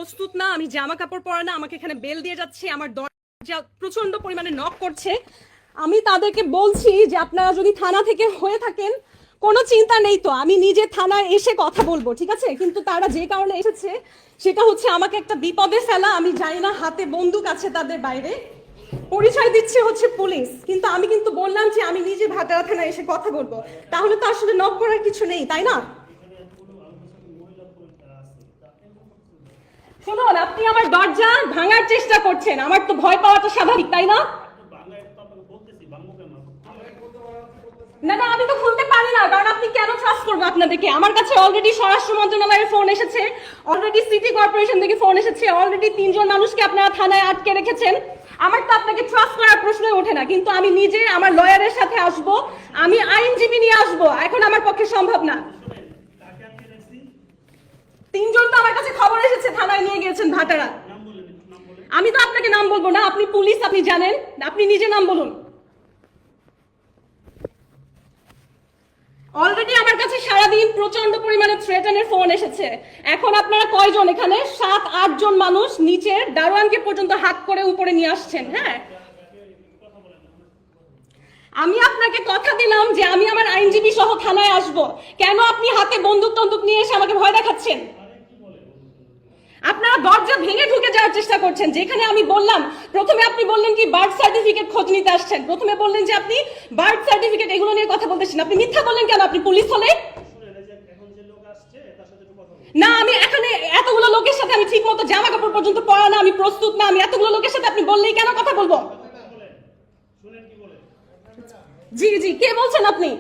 প্রস্তুত না, আমি জামা কাপড় পরা না, আমাকে এখানে বেল দিয়ে যাচ্ছে, আমার দরজা প্রচন্ড পরিমাণে নক করছে। আমি তাদেরকে বলছি যে আপনারা যদি থানা থেকে হয়ে থাকেন কোনো চিন্তা নেই, তো আমি নিজে থানায় এসে কথা বলবো, ঠিক আছে? কিন্তু তারা যে কারণে এসেছে সেটা হচ্ছে আমাকে একটা বিপদে ফেলা। আমি জানি না, হাতে বন্দুক আছে তাদের, বাইরে পরিচয় দিচ্ছে হচ্ছে পুলিশ, কিন্তু আমি কিন্তু বললাম যে আমি নিজে ভাটারা থানায় এসে কথা বলবো। তাহলে তো আসলে নক করার কিছু নেই, তাই না? শুনুন, আপনি আমার দরজা ভাঙার চেষ্টা করছেন, আমার তো ভয় পাওয়াটা স্বাভাবিক, তাই না? না না, আমি তো খুলতে পারি না, কারণ আপনি কেন ট্রাস্ট করবো আপনাদেরকে? আমার কাছে অলরেডি স্বরাষ্ট্র মন্ত্রণালয়ের ফোন এসেছে, অলরেডি সিটি কর্পোরেশন থেকে ফোন এসেছে, অলরেডি 3 জন মানুষকে আপনারা থানায় আটকে রেখেছেন। আমার তো আপনাকে ট্রাস্ট করার প্রশ্নই ওঠে না, কিন্তু আমি নিজে আমার লয়ারের সাথে আসব, আমি আইনজীবী নিয়ে আসব, এখন আমার পক্ষে সম্ভব না। 3 জন তো আমার কাছে খবর এসেছে, থানায় নিয়ে গিয়েছেন ভাটারা। আমি তো আপনাকে নাম বলবো না, আপনি পুলিশ, আপনি জানেন, আপনি নিজে নাম বলুন। অলরেডি আমার কাছে সারাদিন প্রচন্ড পরিমাণে থ্রেটেনের ফোন এসেছে। এখন আপনারা কয়জন এখানে? 7-8 জন মানুষ নিচের দারোয়ানকে পর্যন্ত হাত করে উপরে নিয়ে আসছেন। হ্যাঁ, আমি আপনাকে কথা দিলাম যে আমি আমার আইনজীবী সহ থানায় আসব, কেন আপনি হাতে বন্দুক টন্দুক নিয়ে এসে আমাকে ভয় দেখাচ্ছেন? আপনারা দরজা ভেঙে ঢুকে যাওয়ার চেষ্টা করছেন, যেখানে আমি বললাম, প্রথমে আপনি বললেন কি বার্থ সার্টিফিকেট খোঁজ নিতে আসছেন, প্রথমে বললেন যে আপনি বার্থ সার্টিফিকেট এগুলো নিয়ে কথা বলতেছেন, আপনি মিথ্যা বললেন কেন? আপনি পুলিশ হলে না, আমি এখানে এতগুলো লোকের সাথে আমি ঠিক মতো জামা কাপড় পর্যন্ত পরা না, আমি প্রস্তুত না, আমি এতগুলো লোকের সাথে আপনি বললেই কেন কথা বলবো? জি জি, কে বলছেন আপনি?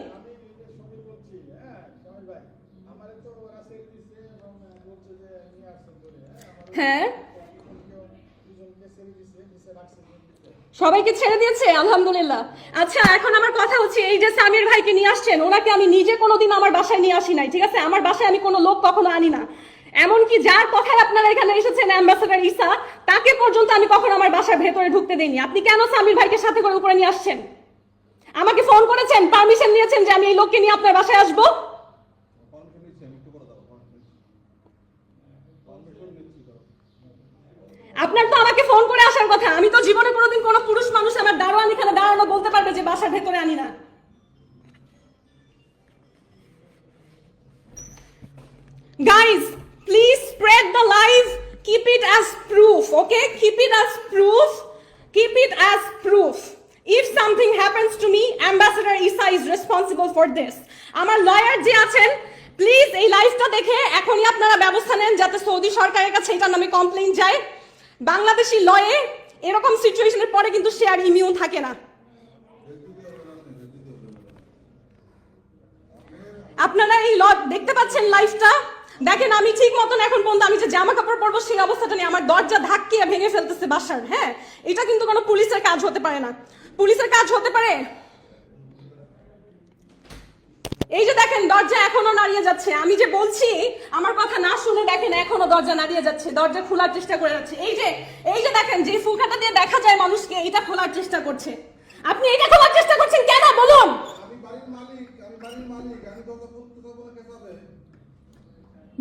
হ্যাঁ, সবাইকে ছেড়ে দিয়েছে, আলহামদুলিল্লাহ। আচ্ছা, এখন আমার কথা হচ্ছে, এই যে সামির ভাইকে নিয়ে আসছেন, ওনাকে আমি নিজে কোনোদিন আমার বাসায় নিয়ে আসি নাই, ঠিক আছে? আমার বাসায় আমি কোনো লোক কখনো আনি না, এমনকি যার কথায় আপনারা এখানে এসেছেন অ্যাম্বাসেডর ঈসা, তাকে পর্যন্ত আমি কখনো আমার বাসার ভেতরে ঢুকতে দেইনি। আপনি কেন সামির ভাইকে সাথে করে উপরে নিয়ে আসছেন? আমাকে ফোন করেছেন, পারমিশন নিয়েছেন যে আমি এই লোককে নিয়ে আপনার বাসায় আসবো? আপনার তো আমাকে ফোন করে আসার কথা। আমি তো জীবনে কোনোদিন কোনো পুরুষ মানুষ আমার দারোয়ান এখানে দাঁড়ানো বলতে পারবে যে বাসার ভেতরে আনি না। Guys, please spread the lies. Keep it as proof, okay? Keep it as proof. Keep it as proof. If something happens to me, Ambassador Isa is responsible for this. আমার লয়ার যে আছেন, প্লিজ এই লাইভটা দেখে এখনই আপনারা ব্যবস্থা নেন যাতে সৌদি সরকারের কাছে এটার নামে কমপ্লেইন যায়। বাংলাদেশি লয়ে এরকম সিচুয়েশনের পরে কিন্তু সে আর ইমিউন থাকে না। আপনারা এই দেখতে পাচ্ছেন লাইভটা, দেখেন আমি ঠিক মতন এখন পর্যন্ত আমি যে জামা কাপড় পরবো সেই অবস্থাটা নিয়ে আমার দরজা ধাক্কিয়ে ভেঙে ফেলতেছে বাসার। হ্যাঁ, এটা কিন্তু কোনো পুলিশের কাজ হতে পারে না। পুলিশের কাজ হতে পারে, এই যে দেখেন দরজা এখনো নাড়িয়ে যাচ্ছে, আমি যে বলছি আমার কথা না শুনে দেখেন এখনো দরজা নাড়িয়ে যাচ্ছে, দরজা খোলার চেষ্টা করে যাচ্ছে। এই যে দেখেন যে ফুলকাটা দিয়ে দেখা যায় মানুষকে, এটা খোলার চেষ্টা করছে। আপনি এটা খোলার চেষ্টা করছেন কেন বলুন?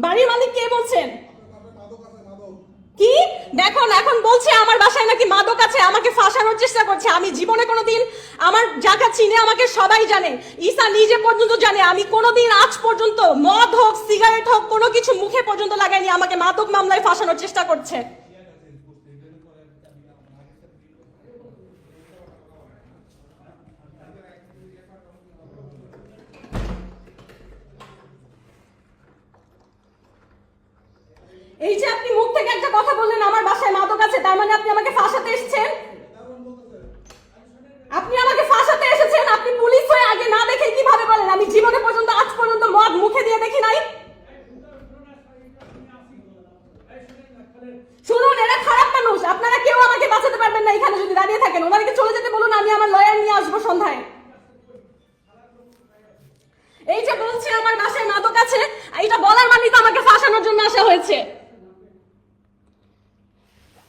বাড়ির মালিক কে বলছেন? কি দেখুন, এখন বলছে আমার বাসায় নাকি মাদক আছে, আমাকে ফাঁসানোর চেষ্টা করছে। আমি জীবনে কোনোদিন, আমার জায়গা চিনে আমাকে সবাই জানে, ঈসা নিজে পর্যন্ত জানে, আমি কোনোদিন আজ পর্যন্ত মদ হোক সিগারেট হোক কোনো কিছু মুখে পর্যন্ত লাগাইনি। আমাকে মাদক মামলায় ফাঁসানোর চেষ্টা করছে। এই যে আপনি মুখ থেকে একটা কথা বললেন আমার বাসায় মাদক আছে, তার মানে আপনি আমাকে ফাঁসাতে এসেছেন? আপনি আমাকে ফাঁসাতে এসেছেন? আপনি পুলিশ হয়ে আগে না দেখে কিভাবে বলেন? আমি জীবনে পর্যন্ত আজ পর্যন্ত মদ মুখে দিয়ে দেখি নাই। শুনুন, এরা খারাপ মানুষ, আপনারা কেউ আমাকে বাঁচাতে পারবেন না এখানে যদি দাঁড়িয়ে থাকেন। ওনাদেরকে চলে যেতে বলুন, আমি আমার লয়ার নিয়ে আসবো সন্ধ্যায়। এই যে বলছে আমার বাসায় মাদক আছে, এটা বলার মানে তো আমাকে ফাঁসানোর জন্য আসা হয়েছে।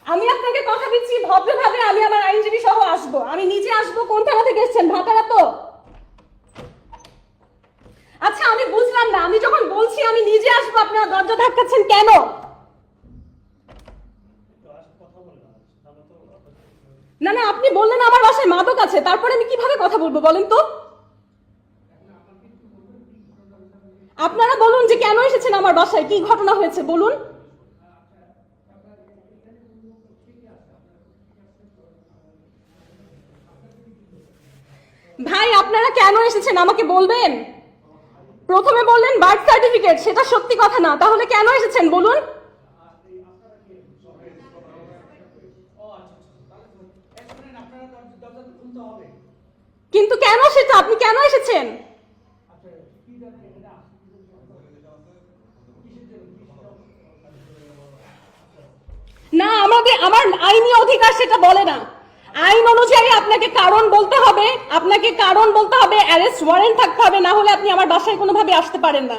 আমি আপনাকে কথা দিচ্ছি, ভদ্রভাবে আমি আমার আইনজীবী সহ আসবো, আমি নিজে আসবো। কোন থানা থেকে এসেছেন? ভাটারা তো? আচ্ছা, আমি বুঝলাম না, আমি যখন বলছি আমি নিজে আসবো আপনারা দরজা ধাক্কাচ্ছেন কেন? না না, আপনি বললেন আমার বাসায় মাদক আছে, তারপরে আমি কিভাবে কথা বলবো বলেন তো? আপনারা বলুন যে কেন এসেছেন আমার বাসায়, কি ঘটনা হয়েছে বলুন। ভাই আপনারা কেন এসেছেন আমাকে বলবেন? প্রথমে বললেন বার্থ সার্টিফিকেট, সেটা সত্যি কথা না, তাহলে কেন এসেছেন বলুন। কিন্তু কেন, সেটা আপনি কেন এসেছেন? না, আমার আইনি অধিকার সেটা বলে না। আইন অনুযায়ী আপনাকে কারণ বলতে হবে, অ্যারেস্ট ওয়ারেন্ট থাকতে হবে, না হলে আপনি আমার বাসায় কোনোভাবে আসতে পারেন না।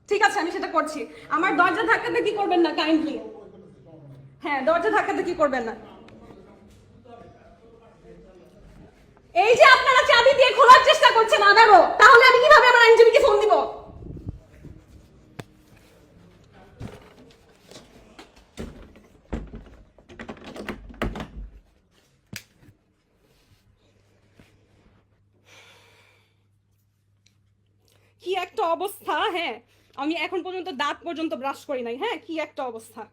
ঠিক আছে, আমি সেটা করছি। আমার দরজা ধাক্কাতে কি করবেন না কাইন্ডলি। হ্যাঁ, দরজা ধাক্কাতে কি করবেন না। এই যে আপনারা চাবি দিয়ে খোলার চেষ্টা করছেন আবারও, তাহলে আমি কিভাবে আমার আইনজীবীকে ফোন দিব? কি একটা অবস্থা। হ্যাঁ, আমি এখন পর্যন্ত দাঁত পর্যন্ত ব্রাশ করি নাই। হ্যাঁ, কি একটা অবস্থা।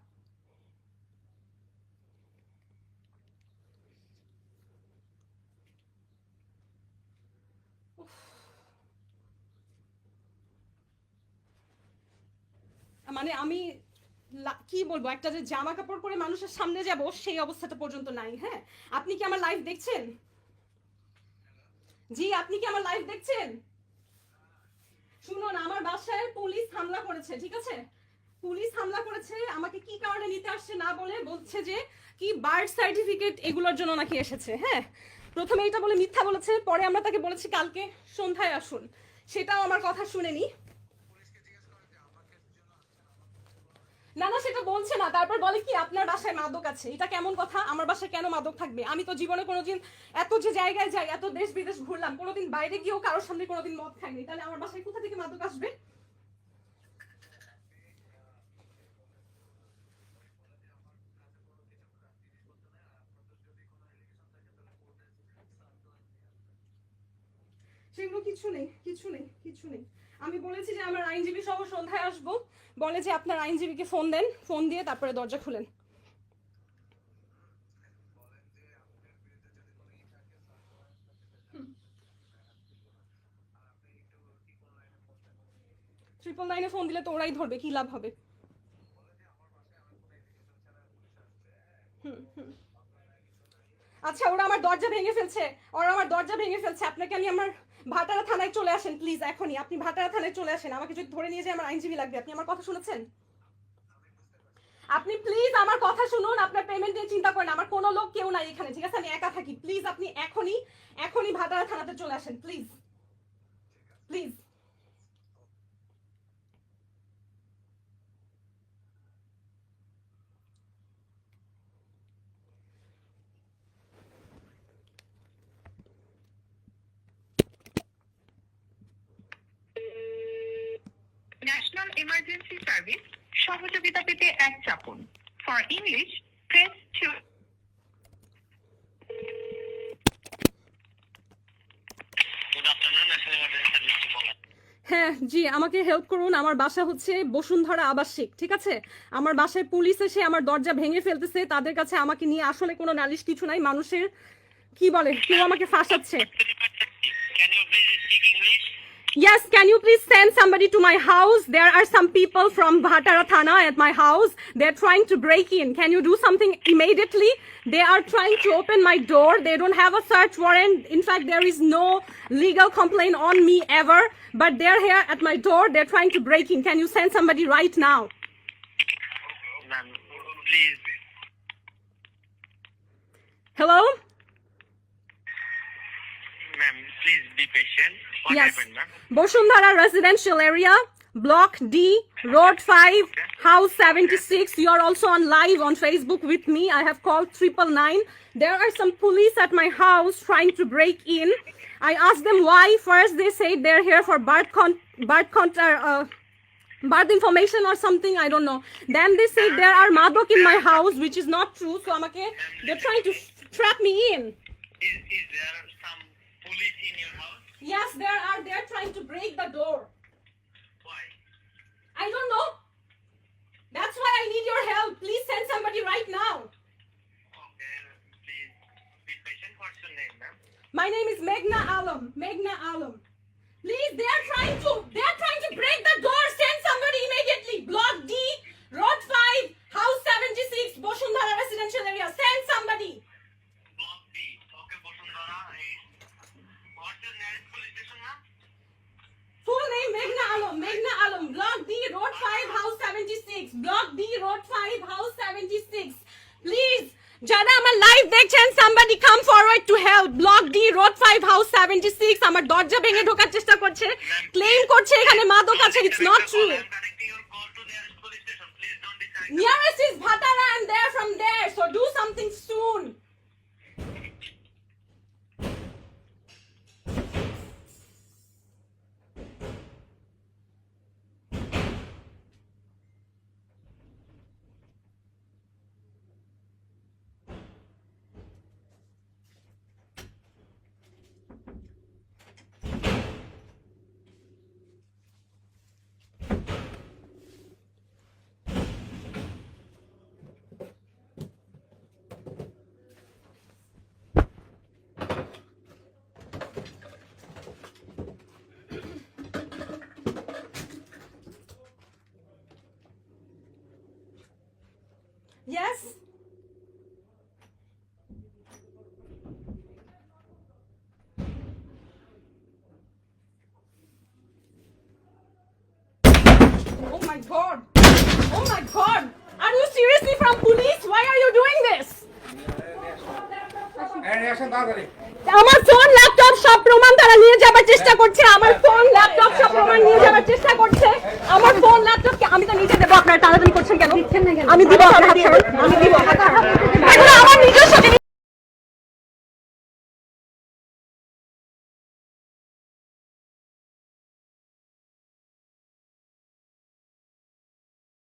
মানে আমি কি বলবো, একটা যে জামা কাপড় পরে মানুষের সামনে যাব সেই অবস্থাটা পর্যন্ত নাই। হ্যাঁ, আপনি কি আমার লাইভ দেখছেন? জি, আপনি কি আমার লাইভ দেখছেন? শুনুন, আমার বাসায় পুলিশ হামলা করেছে, ঠিক আছে? পুলিশ হামলা করেছে, আমাকে কি কারণে নিতে আসছে না বলে বলছে যে কি বার্থ সার্টিফিকেট এগুলোর জন্য নাকি এসেছে। হ্যাঁ, প্রথমে এটা বলে মিথ্যা বলেছে, পরে আমরা তাকে বলেছি কালকে সন্ধ্যায় আসুন, সেটাও আমার কথা শুনেনি। না না, সেটা বলছে না, তারপর বলে কি আপনার বাসায় মাদক আছে। এটা কেমন কথা? আমার বাসায় কেন মাদক থাকবে? আমি তো জীবনে কোনোদিন এত যে জায়গায় যাই, এত দেশ বিদেশ ঘুরলাম, কোনোদিন বাইরে গিয়েও কারোর সামনে কোনোদিন মদ খাইনি, তাহলে আমার বাসায় কোথা থেকে মাদক আসবে? সেগুলো কিছু নেই, কিছু নেই, কিছু নেই। আমি বলেছি যে আমার আইনজীবী সহ সন্ধ্যায় আসবো, বলে যে আপনার আইনজীবীকে ফোন দেন, ফোন দিয়ে তারপরে দরজা খুলেন। ট্রিপল নাইনে ফোন দিলে তো ওরাই ধরবে, কি লাভ হবে? আচ্ছা, ওরা আমার দরজা ভেঙে ফেলছে, আপনাকে আমি আমার ভাটারা থানায় চলে আসেন প্লিজ, এখনই আপনি ভাটারা থানায় চলে আসেন। আমাকে যদি ধরে নিয়ে যায় আমার আইনজীবী লাগবে। আপনি আমার কথা শুনেছেন? আপনি প্লিজ আমার কথা শুনুন, আপনার পেমেন্ট নিয়ে চিন্তা করেন, আমার কোনো লোক কেউ নাই এখানে, ঠিক আছে? আমি একা থাকি। প্লিজ আপনি এখনই এখনই ভাটারা থানাতে চলে আসেন please, please. National emergency service সহযোগিতা পেতে এক চাপুন। For English press 2। Good afternoon, national emergency service বলা। হ্যাঁ জি, আমাকে হেল্প করুন। আমার বাসা হচ্ছে বসুন্ধরা আবাসিক, ঠিক আছে? আমার বাসায় পুলিশ এসে আমার দরজা ভেঙে ফেলতেছে, তাদের কাছে আমাকে নিয়ে আসলে কোনো নালিশ কিছু নাই, মানুষের কি বলে কেউ আমাকে ফাঁসাচ্ছে। Can you please speak English? Yes, can you please send somebody to my house? There are some people from Bhatara Thana at my house. They're trying to break in. Can you do something immediately? They are trying to open my door. They don't have a search warrant. In fact, there is no legal complaint on me ever. But they're here at my door. They're trying to break in. Can you send somebody right now? Ma'am please. Hello? Ma'am please be patient. What Yes. happened, ma'am? Bosundhara residential area, Block D, Road 5, House 76. You are also on live on Facebook with me. I have called 999. There are some police at my house trying to break in. I asked them why. First, they said they're here for birth information or something, I don't know. Then they say there are madok in my house, which is not true. So they're trying to trap me in. Is there some police in your house? Yes, there are. They're trying to break the door. Why? I don't know. That's why I need your help. Please send somebody right now. Okay, please be patient. What's your name, ma'am? My name is Meghna Alam. Meghna Alam. Please, they are trying to break the door. Send somebody immediately. Block D, Road 5, House 76, Boshundhara residential area. Send somebody. Block B. Okay, Bosundhara. What's your nearest police station, ma'am? Full name Meghna Alam. Meghna Alam. Block D, Road 5, House 76. Block D, Road 5, House 76. Please, যারা আমার live দেখছেন, somebody come forward to help. Block D, Road 5, House 76. আমার দরজা ভেঙে ঢোকার চেষ্টা করছে, claim করছে এখানে মাদক আছে. It's not true. I'm connecting your call to nearest police station. Please don't decide. Nearest is Bhatara and they're from there. So do something soon. Yes? Oh my god! Oh my god! Are you seriously from police? Why are you doing this? আমার phone laptop সব প্রমাণ তারা নিয়ে যাবার চেষ্টা করছে. আমার phone laptop সব প্রমাণ নিয়ে যাবার চেষ্টা করছে. আমার ফোন ল্যাপটপ আমি তো নিচে দেবো. আপনারা টানাটানি করছেন কেন? আমি দিব আপনার হাত ছাড়ুন. আমি দিব.